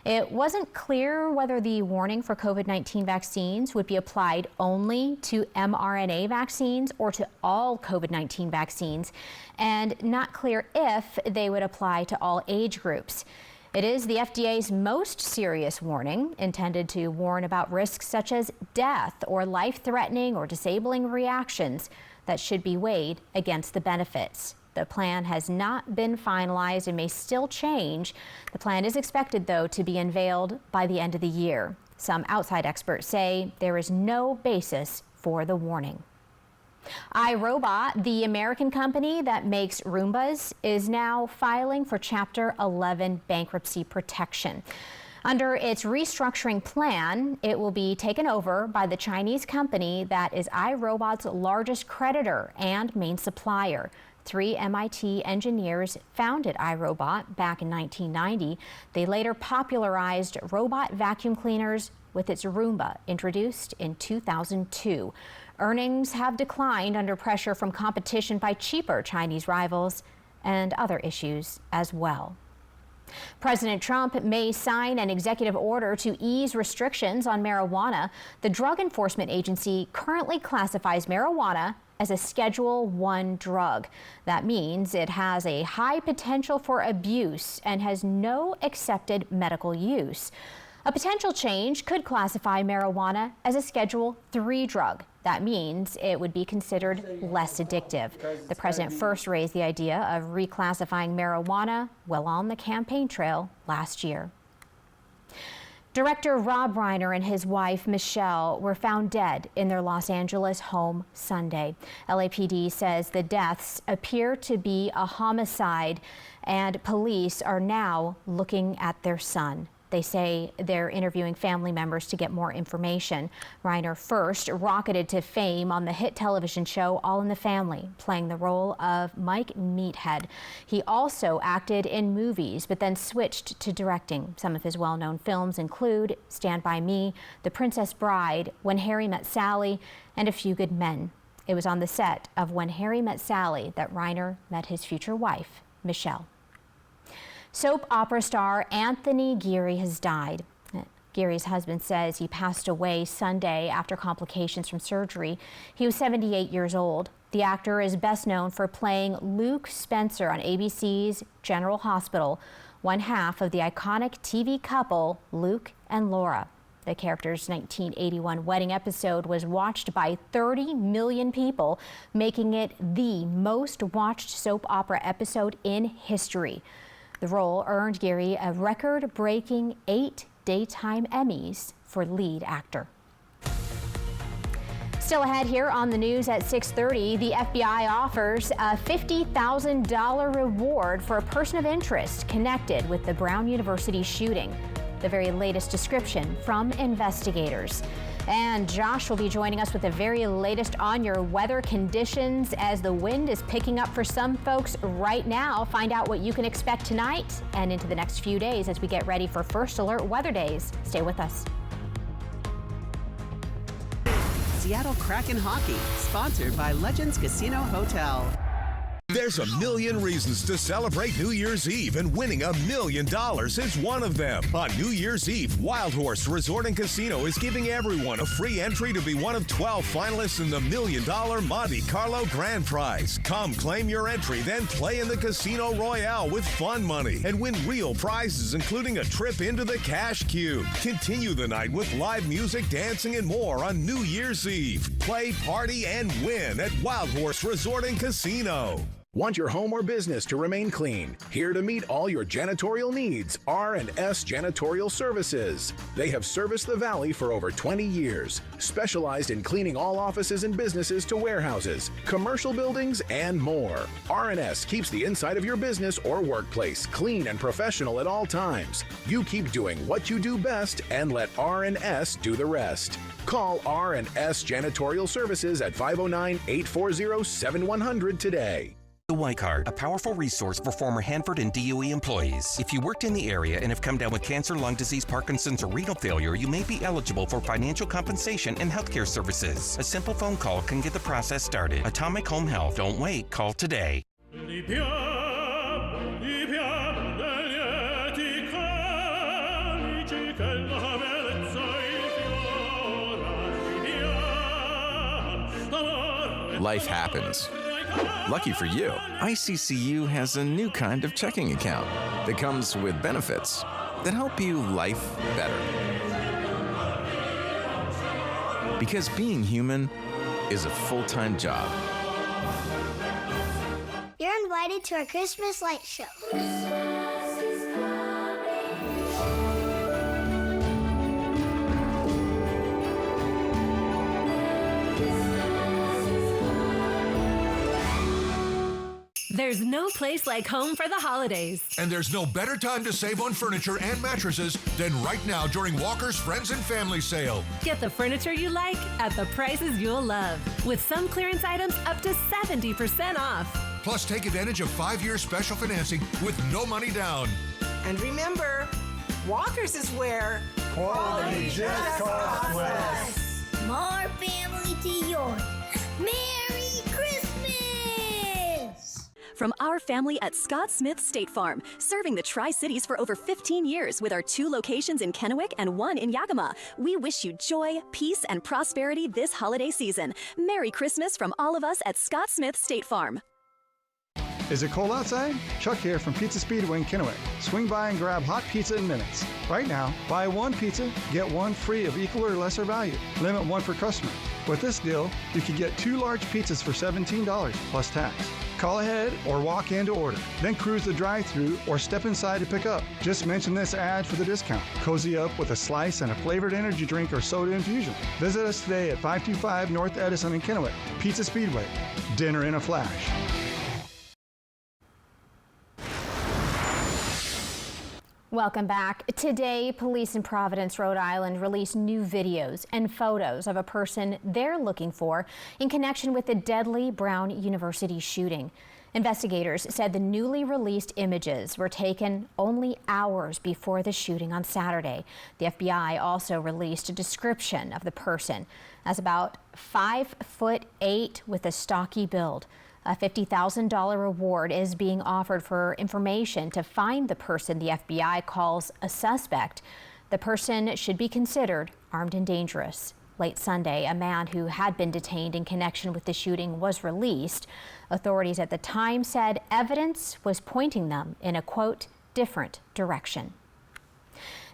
It wasn't clear whether the warning for COVID-19 vaccines would be applied only to mRNA vaccines or to all COVID-19 vaccines, and not clear if they would apply to all age groups. It is the FDA's most serious warning, intended to warn about risks such as death or life-threatening or disabling reactions that should be weighed against the benefits. The plan has not been finalized and may still change. The plan is expected, though, to be unveiled by the end of the year. Some outside experts say there is no basis for the warning. iRobot, the American company that makes Roombas, is now filing for Chapter 11 bankruptcy protection. Under its restructuring plan, it will be taken over by the Chinese company that is iRobot's largest creditor and main supplier. 3 MIT engineers founded iRobot back in 1990. They later popularized robot vacuum cleaners with its Roomba, introduced in 2002. Earnings have declined under pressure from competition by cheaper Chinese rivals and other issues as well. President Trump may sign an executive order to ease restrictions on marijuana. The Drug Enforcement Agency currently classifies marijuana as a Schedule I drug. That means it has a high potential for abuse and has no accepted medical use. A potential change could classify marijuana as a Schedule III drug. That means it would be considered less addictive. The president first raised the idea of reclassifying marijuana while on the campaign trail last year. Director Rob Reiner and his wife, Michelle, were found dead in their Los Angeles home Sunday. LAPD says the deaths appear to be a homicide, and police are now looking at their son. They say they're interviewing family members to get more information. Reiner first rocketed to fame on the hit television show All in the Family, playing the role of Mike Meathead. He also acted in movies, but then switched to directing. Some of his well-known films include Stand By Me, The Princess Bride, When Harry Met Sally, and A Few Good Men. It was on the set of When Harry Met Sally that Reiner met his future wife, Michelle. Soap opera star Anthony Geary has died. Geary's husband says he passed away Sunday after complications from surgery. He was 78 years old. The actor is best known for playing Luke Spencer on ABC's General Hospital, one half of the iconic TV couple Luke and Laura. The character's 1981 wedding episode was watched by 30 million people, making it the most watched soap opera episode in history. The role earned Geary a record-breaking 8 Daytime Emmys for lead actor. Still ahead here on the news at 6:30, the FBI offers a $50,000 reward for a person of interest connected with the Brown University shooting. the very latest description from investigators. And Josh will be joining us with the very latest on your weather conditions as the wind is picking up for some folks right now. Find out what you can expect tonight and into the next few days as we get ready for First Alert Weather Days. Stay with us. Seattle Kraken Hockey, sponsored by Legends Casino Hotel. There's a million reasons to celebrate New Year's Eve, and winning $1 million is one of them. On New Year's Eve, Wild Horse Resort and Casino is giving everyone a free entry to be one of 12 finalists in the $1 million Monte Carlo Grand Prize. Come claim your entry, then play in the Casino Royale with fun money and win real prizes, including a trip into the Cash Cube. Continue the night with live music, dancing, and more on New Year's Eve. Play, party, and win at Wild Horse Resort and Casino. Want your home or business to remain clean? Here to meet all your janitorial needs, R&S Janitorial Services. They have serviced the Valley for over 20 years, specialized in cleaning all offices and businesses to warehouses, commercial buildings, and more. R&S keeps the inside of your business or workplace clean and professional at all times. You keep doing what you do best and let R&S do the rest. Call R&S Janitorial Services at 509-840-7100 today. The White Card, a powerful resource for former Hanford and DOE employees. If you worked in the area and have come down with cancer, lung disease, Parkinson's, or renal failure, you may be eligible for financial compensation and healthcare services. A simple phone call can get the process started. Atomic Home Health. Don't wait. Call today. Life happens. Lucky for you, ICCU has a new kind of checking account that comes with benefits that help you life better. Because being human is a full-time job. You're invited to our Christmas light show. There's no place like home for the holidays. And there's no better time to save on furniture and mattresses than right now during Walker's Friends and Family Sale. Get the furniture you like at the prices you'll love, with some clearance items up to 70% off. Plus, take advantage of 5-year special financing with no money down. And remember, Walker's is where quality just costs less. More family to yours. Merry Christmas! From our family at Scott Smith State Farm, serving the Tri-Cities for over 15 years with our 2 locations in Kennewick and 1 in Yakima. We wish you joy, peace, and prosperity this holiday season. Merry Christmas from all of us at Scott Smith State Farm. Is it cold outside? Chuck here from Pizza Speedway in Kennewick. Swing by and grab hot pizza in minutes. Right now, buy 1 pizza, get 1 free of equal or lesser value. Limit 1 per customer. With this deal, you can get 2 large pizzas for $17 plus tax. Call ahead or walk in to order. Then cruise the drive-thru or step inside to pick up. Just mention this ad for the discount. Cozy up with a slice and a flavored energy drink or soda infusion. Visit us today at 525 North Edison in Kennewick. Pizza Speedway. Dinner in a flash. Welcome back. Today, police in Providence, Rhode Island released new videos and photos of a person they're looking for in connection with the deadly Brown University shooting. Investigators said the newly released images were taken only hours before the shooting on Saturday. The FBI also released a description of the person as about 5'8" with a stocky build. A $50,000 reward is being offered for information to find the person the FBI calls a suspect. The person should be considered armed and dangerous. Late Sunday, a man who had been detained in connection with the shooting was released. Authorities at the time said evidence was pointing them in a, quote, different direction.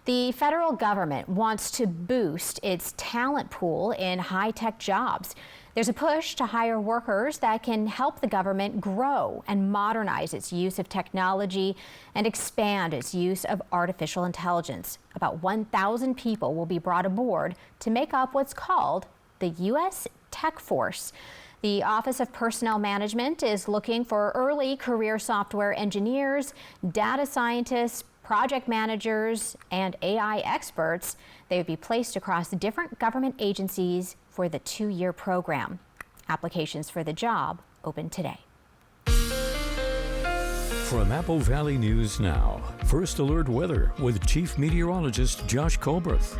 The federal government wants to boost its talent pool in high-tech jobs. There's a push to hire workers that can help the government grow and modernize its use of technology and expand its use of artificial intelligence. About 1,000 people will be brought aboard to make up what's called the U.S. Tech Force. The Office of Personnel Management is looking for early career software engineers, data scientists, project managers, and AI experts. They would be placed across different government agencies for the 2-year program. Applications for the job open today. From Apple Valley News Now, First Alert Weather with Chief Meteorologist Josh Colberth.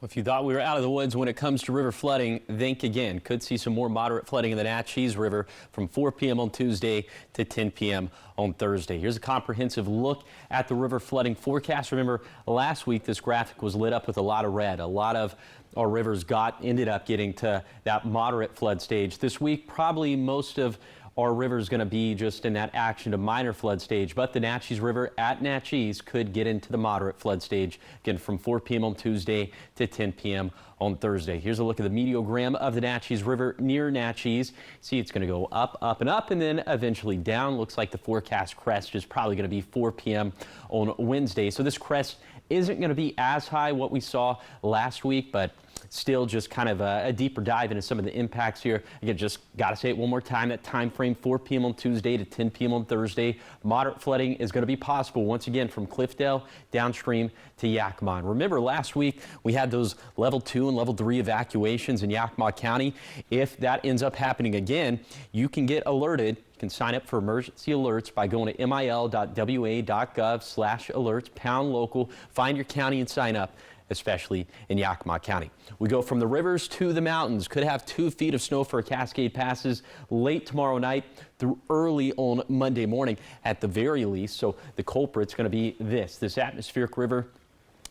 If you thought we were out of the woods when it comes to river flooding, think again. Could see some more moderate flooding in the Natchez River from 4 p.m. on Tuesday to 10 p.m. on Thursday. Here's a comprehensive look at the river flooding forecast. Remember, last week this graphic was lit up with a lot of red. A lot of our rivers ended up getting to that moderate flood stage. This week, probably most of our river is going to be just in that action to minor flood stage, but the Natchez River at Natchez could get into the moderate flood stage again from 4 p.m. on Tuesday to 10 p.m. on Thursday. Here's a look at the meteogram of the Natchez River near Natchez. See, it's going to go up, up, and up, and then eventually down. Looks like the forecast crest is probably going to be 4 p.m. on Wednesday. So this crest isn't going to be as high what we saw last week, but still just kind of a deeper dive into some of the impacts here. Again, just got to say it one more time, that time frame 4 p.m. on Tuesday to 10 p.m. on Thursday. Moderate flooding is going to be possible once again from Cliffdale downstream to Yakima. Remember last week we had those level 2 and level 3 evacuations in Yakima County. If that ends up happening again, you can get alerted. You can sign up for emergency alerts by going to mil.wa.gov/alerts, pound local, find your county and sign up, especially in Yakima County. We go from the rivers to the mountains. Could have 2 feet of snow for Cascade Passes late tomorrow night through early on Monday morning at the very least. So the culprit's going to be this atmospheric river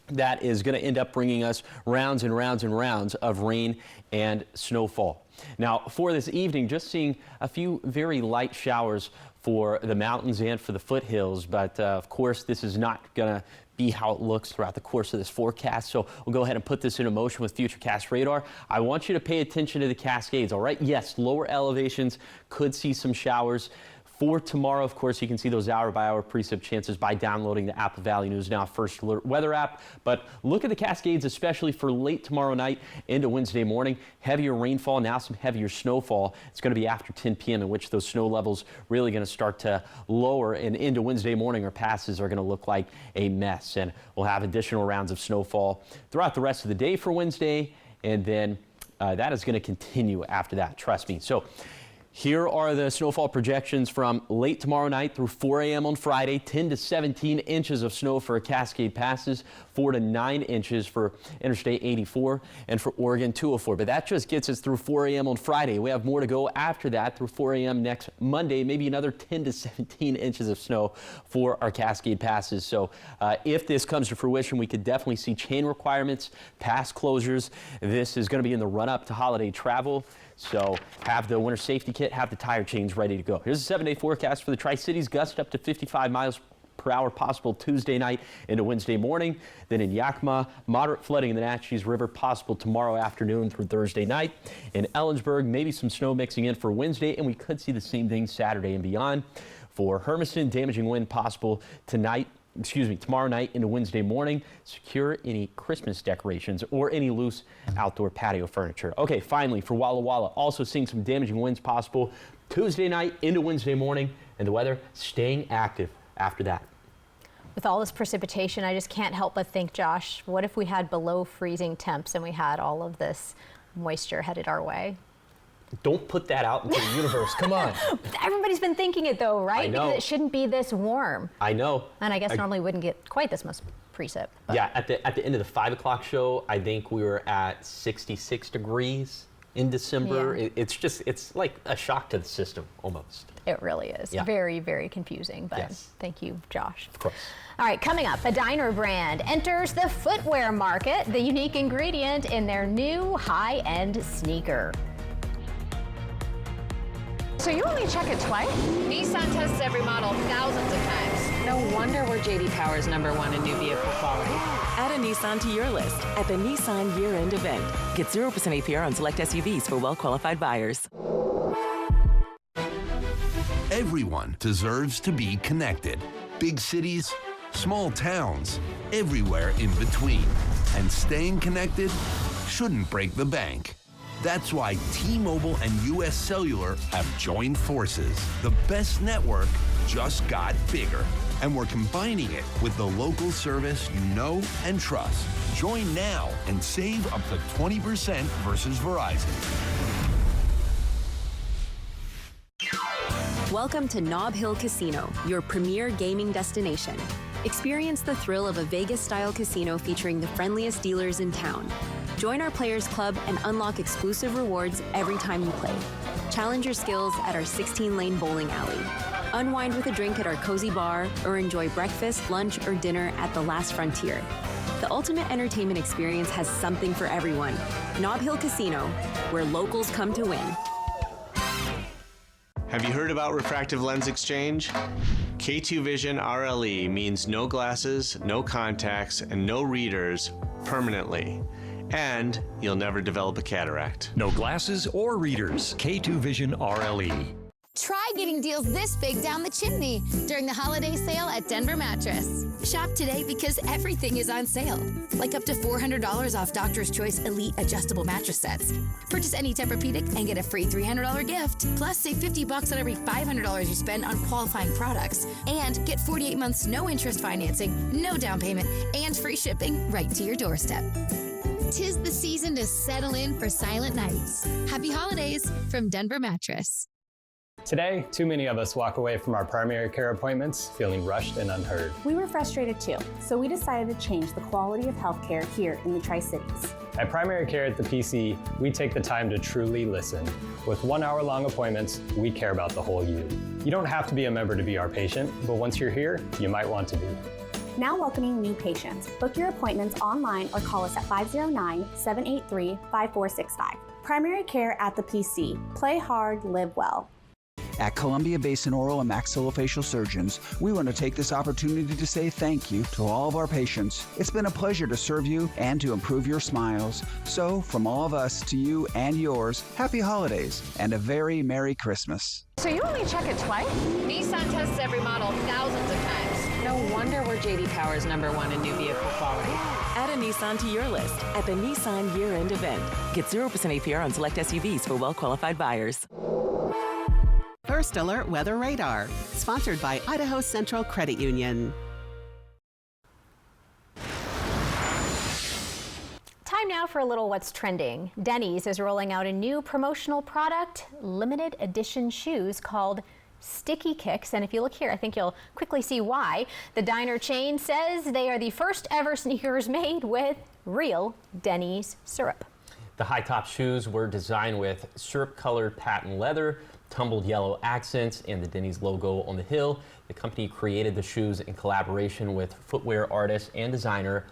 that is going to end up bringing us rounds and rounds and rounds of rain and snowfall. Now for this evening, just seeing a few very light showers for the mountains and for the foothills, but of course this is not going to be how it looks throughout the course of this forecast. So we'll go ahead and put this into motion with Futurecast radar. I want you to pay attention to the Cascades, all right? Yes, lower elevations could see some showers. For tomorrow, of course, you can see those hour-by-hour precip chances by downloading the Apple Valley News Now First Alert weather app. But look at the Cascades, especially for late tomorrow night into Wednesday morning. Heavier rainfall, now some heavier snowfall. It's going to be after 10 p.m. in which those snow levels really going to start to lower, and into Wednesday morning, our passes are going to look like a mess. And we'll have additional rounds of snowfall throughout the rest of the day for Wednesday, and then that is going to continue after that, trust me. So here are the snowfall projections from late tomorrow night through 4 a.m. on Friday. 10 to 17 inches of snow for Cascade Passes, 4 to 9 inches for Interstate 84 and for Oregon 204. But that just gets us through 4 a.m. on Friday. We have more to go after that through 4 a.m. next Monday, maybe another 10 to 17 inches of snow for our Cascade Passes. So if this comes to fruition, we could definitely see chain requirements, pass closures. This is going to be in the run-up to holiday travel. So have the winter safety kit, have the tire chains ready to go. Here's a 7-day forecast for the Tri-Cities. Gusts up to 55 miles per hour possible Tuesday night into Wednesday morning. Then in Yakima, moderate flooding in the Natchez River possible tomorrow afternoon through Thursday night. In Ellensburg, maybe some snow mixing in for Wednesday, and we could see the same thing Saturday and beyond. For Hermiston, damaging wind possible tomorrow night into Wednesday morning. Secure any Christmas decorations or any loose outdoor patio furniture. Okay, finally for Walla Walla, also seeing some damaging winds possible Tuesday night into Wednesday morning, and the weather staying active after that. With all this precipitation, I just can't help but think, Josh, what if we had below freezing temps and we had all of this moisture headed our way? Don't put that out into the universe. Come on. Everybody's been thinking it though, right? I know. Because it shouldn't be this warm. I know. And I guess normally wouldn't get quite this much precip. But. Yeah, at the end of the 5 o'clock show, I think we were at 66 degrees in December. Yeah. It's like a shock to the system almost. It really is. Yeah. Very, very confusing. But yes. Thank you, Josh. Of course. All right, coming up, a diner brand enters the footwear market, the unique ingredient in their new high-end sneaker. So you only check it twice? Nissan tests every model thousands of times. No wonder we're J.D. Power's #1 in new vehicle quality. Add a Nissan to your list at the Nissan year-end event. Get 0% APR on select SUVs for well-qualified buyers. Everyone deserves to be connected. Big cities, small towns, everywhere in between. And staying connected shouldn't break the bank. That's why T-Mobile and US Cellular have joined forces. The best network just got bigger. And we're combining it with the local service you know and trust. Join now and save up to 20% versus Verizon. Welcome to Nob Hill Casino, your premier gaming destination. Experience the thrill of a Vegas-style casino featuring the friendliest dealers in town. Join our Players Club and unlock exclusive rewards every time you play. Challenge your skills at our 16-lane bowling alley. Unwind with a drink at our cozy bar, or enjoy breakfast, lunch, or dinner at the Last Frontier. The ultimate entertainment experience has something for everyone. Nob Hill Casino, where locals come to win. Have you heard about refractive lens exchange? K2 Vision RLE means no glasses, no contacts, and no readers permanently. And you'll never develop a cataract. No glasses or readers. K2 Vision RLE. Try getting deals this big down the chimney during the holiday sale at Denver Mattress. Shop today because everything is on sale. Like up to $400 off Doctor's Choice Elite adjustable mattress sets. Purchase any Tempur-Pedic and get a free $300 gift. Plus, save $50 on every $500 you spend on qualifying products. And get 48 months no interest financing, no down payment, and free shipping right to your doorstep. 'Tis the season to settle in for silent nights. Happy holidays from Denver Mattress. Today, too many of us walk away from our primary care appointments feeling rushed and unheard. We were frustrated too, so we decided to change the quality of healthcare here in the Tri-Cities. At Primary Care at the PC, we take the time to truly listen. With 1 hour-long appointments, we care about the whole you. You don't have to be a member to be our patient, but once you're here, you might want to be. Now welcoming new patients. Book your appointments online or call us at 509-783-5465. Primary Care at the PC. Play hard, live well. At Columbia Basin Oral and Maxillofacial Surgeons, we want to take this opportunity to say thank you to all of our patients. It's been a pleasure to serve you and to improve your smiles. So, from all of us to you and yours, happy holidays and a very Merry Christmas. So you only check it twice? Nissan tests every model thousands of times. No wonder we're JD Power's #1 in new vehicle quality. Add a Nissan to your list at the Nissan year-end event. Get 0% APR on select SUVs for well-qualified buyers. First Alert Weather Radar, sponsored by Idaho Central Credit Union. Time now for a little what's trending. Denny's is rolling out a new promotional product, limited edition shoes called Sticky Kicks. And if you look here, I think you'll quickly see why. The diner chain says they are the first ever sneakers made with real Denny's syrup. The high-top shoes were designed with syrup-colored patent leather, tumbled yellow accents, and the Denny's logo on the heel. The company created the shoes in collaboration with footwear artist and designer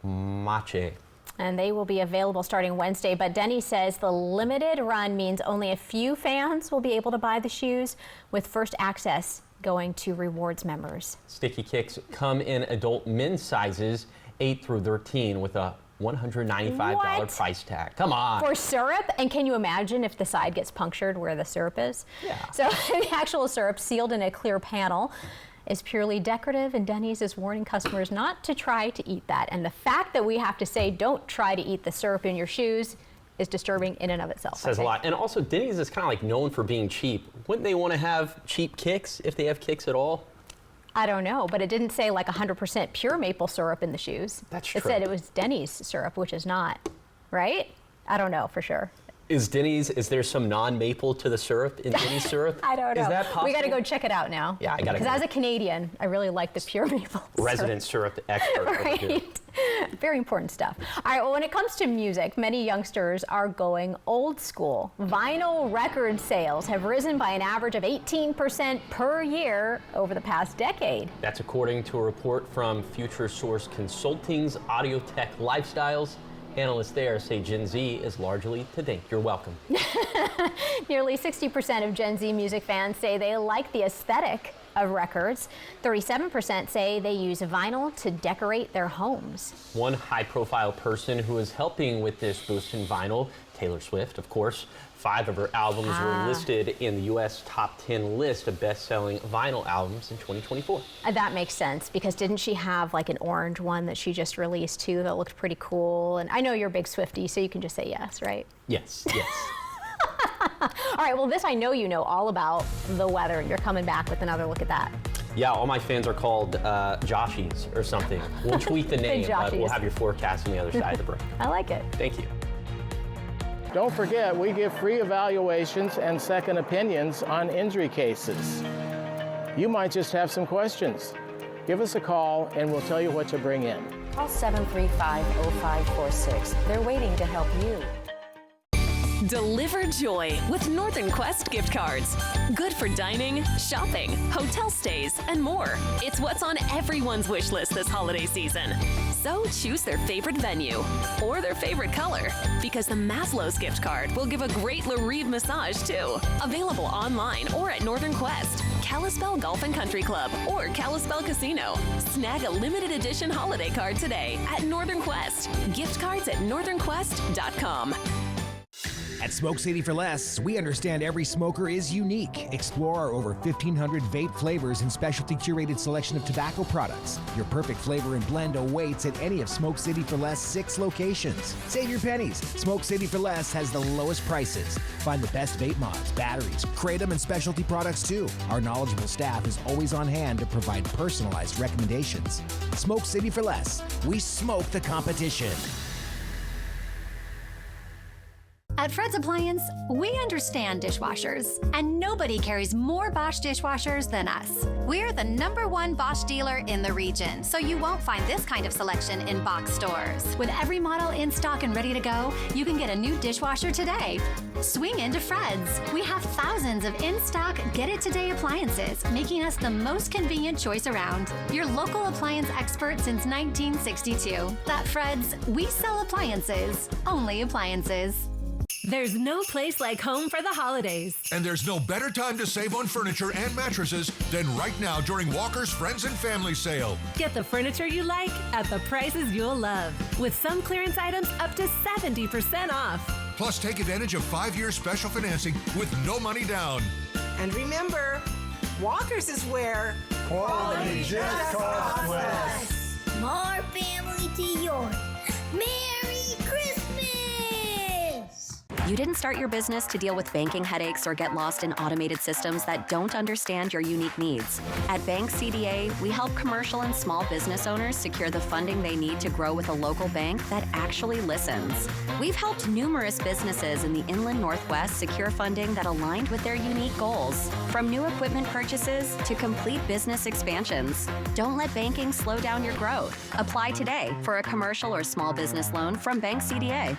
Mache. And they will be available starting Wednesday, but Denny's says the limited run means only a few fans will be able to buy the shoes, with first access going to rewards members. Sticky Kicks come in adult men's sizes 8 through 13 with a $195 price tag. Come on. For syrup? And can you imagine if the side gets punctured where the syrup is? Yeah. So the actual syrup, sealed in a clear panel, is purely decorative, and Denny's is warning customers not to try to eat that. And the fact that we have to say don't try to eat the syrup in your shoes is disturbing in and of itself. Says a lot. And also, Denny's is kind of like known for being cheap. Wouldn't they want to have cheap kicks if they have kicks at all? I don't know, but it didn't say like 100% pure maple syrup in the shoes. That's true. It said it was Denny's syrup, which is not, right? I don't know for sure. Is there some non-maple to the syrup in Denny's syrup? I don't know. Is that possible? We got to go check it out now. Yeah, I got to go. Because as a Canadian, I really like the pure maple Resident syrup expert. Right. Very important stuff. All right, well, when it comes to music, many youngsters are going old school. Vinyl record sales have risen by an average of 18% per year over the past decade. That's according to a report from Future Source Consulting's Audio Tech Lifestyles. Analysts there say Gen Z is largely to thank. You're welcome. Nearly 60% of Gen Z music fans say they like the aesthetic of records. 37% say they use vinyl to decorate their homes. One high-profile person who is helping with this boost in vinyl, Taylor Swift, of course. 5 of her albums were listed in the U.S. top 10 list of best-selling vinyl albums in 2024. That makes sense, because didn't she have like an orange one that she just released too that looked pretty cool? And I know you're a big Swiftie, so you can just say yes, right? Yes, yes. All right, well, this I know you know all about the weather. You're coming back with another look at that. Yeah, all my fans are called Joshies or something. We'll tweet the name, but we'll have your forecast on the other side of the break. I like it. Thank you. Don't forget, we give free evaluations and second opinions on injury cases. You might just have some questions. Give us a call and we'll tell you what to bring in. Call 735-0546. They're waiting to help you. Deliver joy with Northern Quest gift cards. Good for dining, shopping, hotel stays, and more. It's what's on everyone's wish list this holiday season. So choose their favorite venue or their favorite color, because the Maslow's gift card will give a great Larive massage too. Available online or at Northern Quest, Kalispell Golf and Country Club, or Kalispell Casino. Snag a limited edition holiday card today at Northern Quest. Gift cards at northernquest.com. At Smoke City for Less, we understand every smoker is unique. Explore our over 1,500 vape flavors and specialty curated selection of tobacco products. Your perfect flavor and blend awaits at any of Smoke City for Less 6 locations. Save your pennies. Smoke City for Less has the lowest prices. Find the best vape mods, batteries, kratom, and specialty products too. Our knowledgeable staff is always on hand to provide personalized recommendations. Smoke City for Less. We smoke the competition. At Fred's Appliance, we understand dishwashers, and nobody carries more Bosch dishwashers than us. We're the #1 Bosch dealer in the region, so you won't find this kind of selection in box stores. With every model in stock and ready to go, you can get a new dishwasher today. Swing into Fred's. We have thousands of in-stock get-it-today appliances, making us the most convenient choice around. Your local appliance expert since 1962. At Fred's, we sell appliances, only appliances. There's no place like home for the holidays. And there's no better time to save on furniture and mattresses than right now during Walker's Friends and Family Sale. Get the furniture you like at the prices you'll love, with some clearance items up to 70% off. Plus, take advantage of 5-year special financing with no money down. And remember, Walker's is where quality just costs less. More family to yours. Merry Christmas! You didn't start your business to deal with banking headaches or get lost in automated systems that don't understand your unique needs. At Bank CDA, we help commercial and small business owners secure the funding they need to grow with a local bank that actually listens. We've helped numerous businesses in the Inland Northwest secure funding that aligned with their unique goals, from new equipment purchases to complete business expansions. Don't let banking slow down your growth. Apply today for a commercial or small business loan from Bank CDA.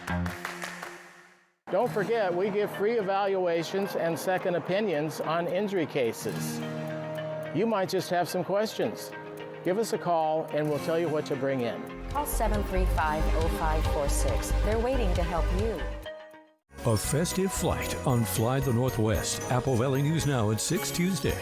Don't forget, we give free evaluations and second opinions on injury cases. You might just have some questions. Give us a call and we'll tell you what to bring in. Call 735-0546. They're waiting to help you. A festive flight on Fly the Northwest. Apple Valley News Now at 6 Tuesday.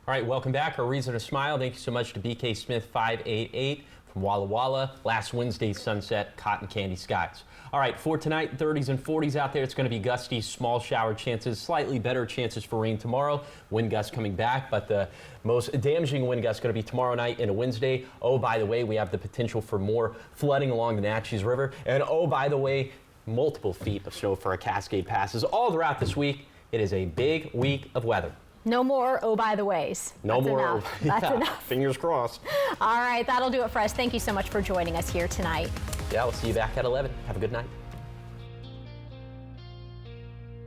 All right, welcome back. Our reason to smile. Thank you so much to BK Smith 588 from Walla Walla. Last Wednesday's sunset, cotton candy skies. All right, for tonight, 30s and 40s out there. It's going to be gusty, small shower chances, slightly better chances for rain tomorrow. Wind gusts coming back, but the most damaging wind gust going to be tomorrow night into Wednesday. Oh, by the way, we have the potential for more flooding along the Natchez River. And oh, by the way, multiple feet of snow for our Cascade passes all throughout this week. It is a big week of weather. No more oh by the ways. No more. Enough. That's enough. Fingers crossed. All right, that'll do it for us. Thank you so much for joining us here tonight. Yeah, we'll see you back at 11. Have a good night.